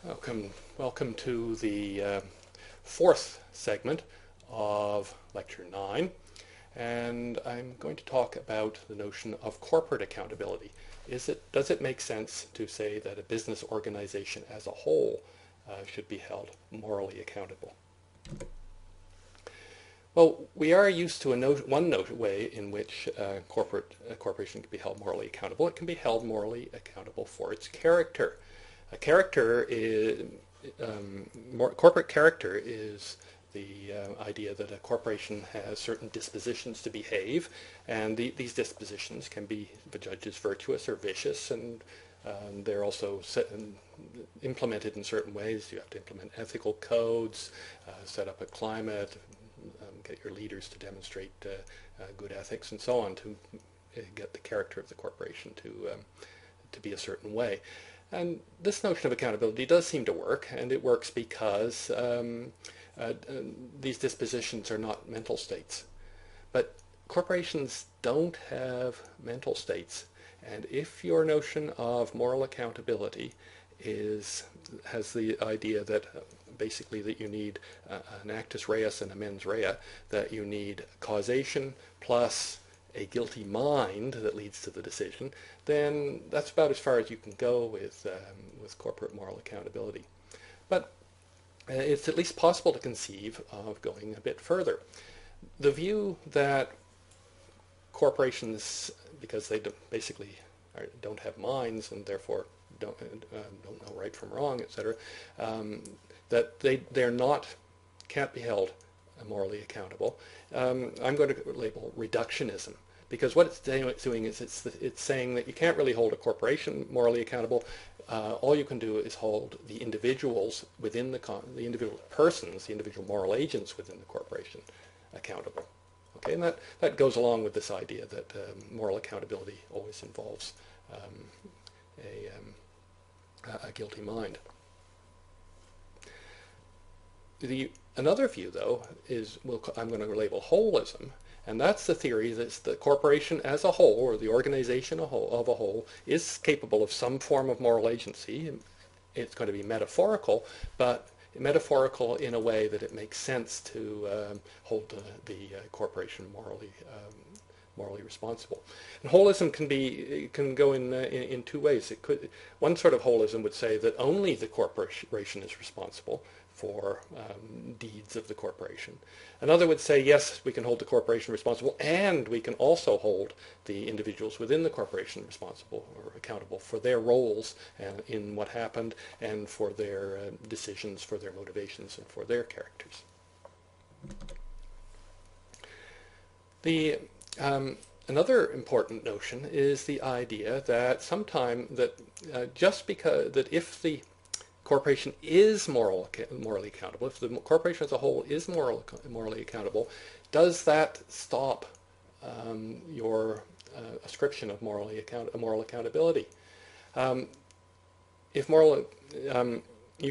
Welcome to the fourth segment of Lecture 9, and I'm going to talk about the notion of corporate accountability. Does it make sense to say that a business organization as a whole should be held morally accountable? Well, we are used to one way in which a corporation can be held morally accountable. It can be held morally accountable for its character. Corporate character is the idea that a corporation has certain dispositions to behave, and these dispositions can be judged as virtuous or vicious, and they're also implemented in certain ways. You have to implement ethical codes, set up a climate, get your leaders to demonstrate good ethics, and so on, to get the character of the corporation to be a certain way. And this notion of accountability does seem to work, and it works because these dispositions are not mental states. But corporations don't have mental states, and if your notion of moral accountability has the idea that basically that you need an actus reus and a mens rea, that you need causation plus a guilty mind that leads to the decision, then that's about as far as you can go with corporate moral accountability. But it's at least possible to conceive of going a bit further. The view that corporations, because they basically don't have minds and therefore don't know right from wrong, etc., that they're can't be held morally accountable. I'm going to label reductionism, because what it's doing is it's saying that you can't really hold a corporation morally accountable. All you can do is hold the individuals within the individual persons, the individual moral agents within the corporation accountable. Okay, and that goes along with this idea that moral accountability always involves a guilty mind. Another view, though, is I'm going to label holism, and that's the theory that the corporation as a whole, or the organization of a whole, is capable of some form of moral agency. It's going to be metaphorical, but metaphorical in a way that it makes sense to hold the corporation morally responsible. And holism can go in two ways. One sort of holism would say that only the corporation is responsible for deeds of the corporation. Another would say, yes, we can hold the corporation responsible, and we can also hold the individuals within the corporation responsible or accountable for their roles in what happened, and for their decisions, for their motivations, and for their characters. Another important notion is the idea that if the corporation is morally accountable, if the corporation as a whole is morally accountable, does that stop your ascription of moral accountability? You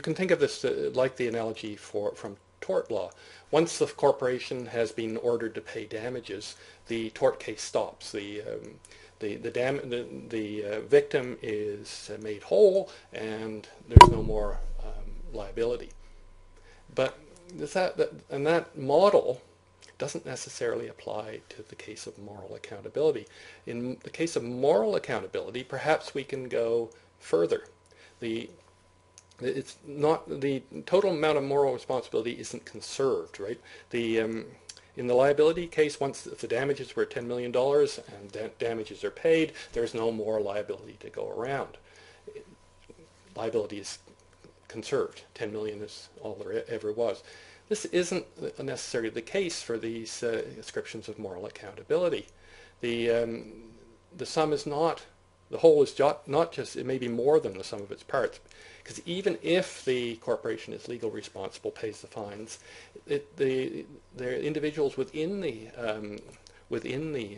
can think of this like the analogy from tort law. Once the corporation has been ordered to pay damages, the tort case stops. The victim is made whole, and there's no more liability. But that model doesn't necessarily apply to the case of moral accountability. In the case of moral accountability, perhaps we can go further. It's not the total amount of moral responsibility isn't conserved, right? In the liability case, once the damages were $10 million and damages are paid, there's no more liability to go around. Liability is conserved. 10 million is all there ever was. This isn't necessarily the case for these ascriptions of moral accountability. The sum is not, the whole is not just, it may be more than the sum of its parts. Because even if the corporation is legally responsible, pays the fines, the individuals within the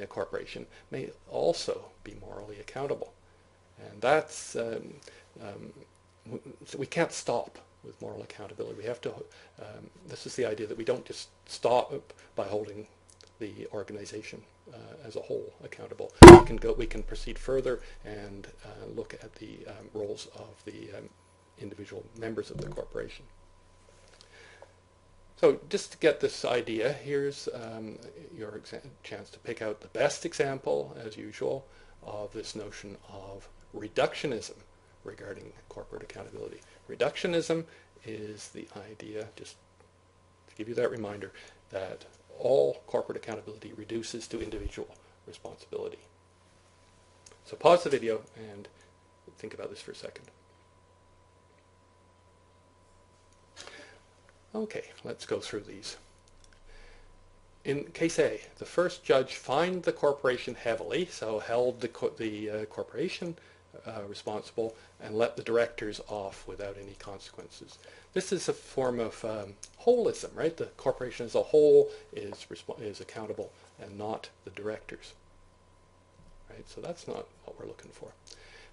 corporation may also be morally accountable, and that's so we can't stop with moral accountability. We have to. This is the idea that we don't just stop by holding the organization as a whole accountable. We can proceed further and look at the roles of the individual members of the corporation. So just to get this idea, here's your chance to pick out the best example, as usual, of this notion of reductionism regarding corporate accountability. Reductionism is the idea, just to give you that reminder, that all corporate accountability reduces to individual responsibility. So pause the video and think about this for a second. Okay, let's go through these. In case A, the first judge fined the corporation heavily, so held the corporation responsible and let the directors off without any consequences. This is a form of holism, right? The corporation as a whole is accountable and not the directors, right? So that's not what we're looking for.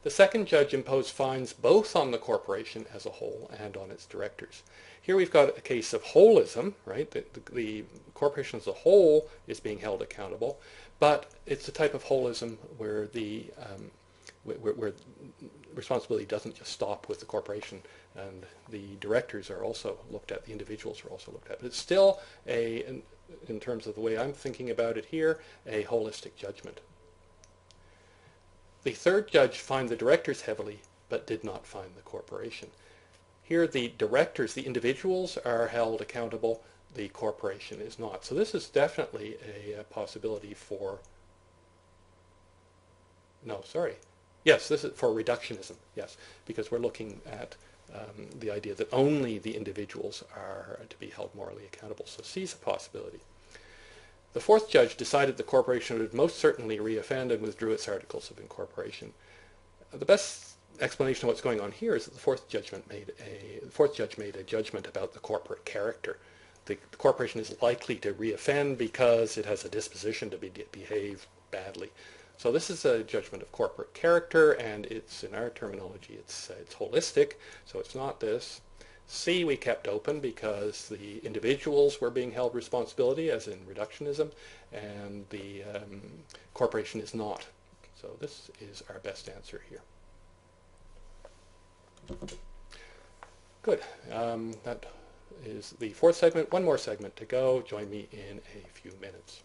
The second judge imposed fines both on the corporation as a whole and on its directors. Here we've got a case of holism, right? The corporation as a whole is being held accountable, but it's a type of holism where where responsibility doesn't just stop with the corporation, and the directors are also looked at, the individuals are also looked at. But it's still, in terms of the way I'm thinking about it here, a holistic judgment. The third judge fined the directors heavily, but did not fine the corporation. Here the directors, the individuals, are held accountable, the corporation is not. So this is definitely a possibility for, no, sorry. Yes, this is for reductionism, yes, because we're looking at the idea that only the individuals are to be held morally accountable. So C is a possibility. The fourth judge decided the corporation would most certainly reoffend and withdrew its articles of incorporation. The best explanation of what's going on here is that the fourth judge made a judgment about the corporate character. The corporation is likely to reoffend because it has a disposition to behave badly. So this is a judgment of corporate character, and it's, in our terminology, it's holistic, so it's not this. C we kept open because the individuals were being held responsibility, as in reductionism, and the corporation is not. So this is our best answer here. Good. That is the fourth segment. One more segment to go. Join me in a few minutes.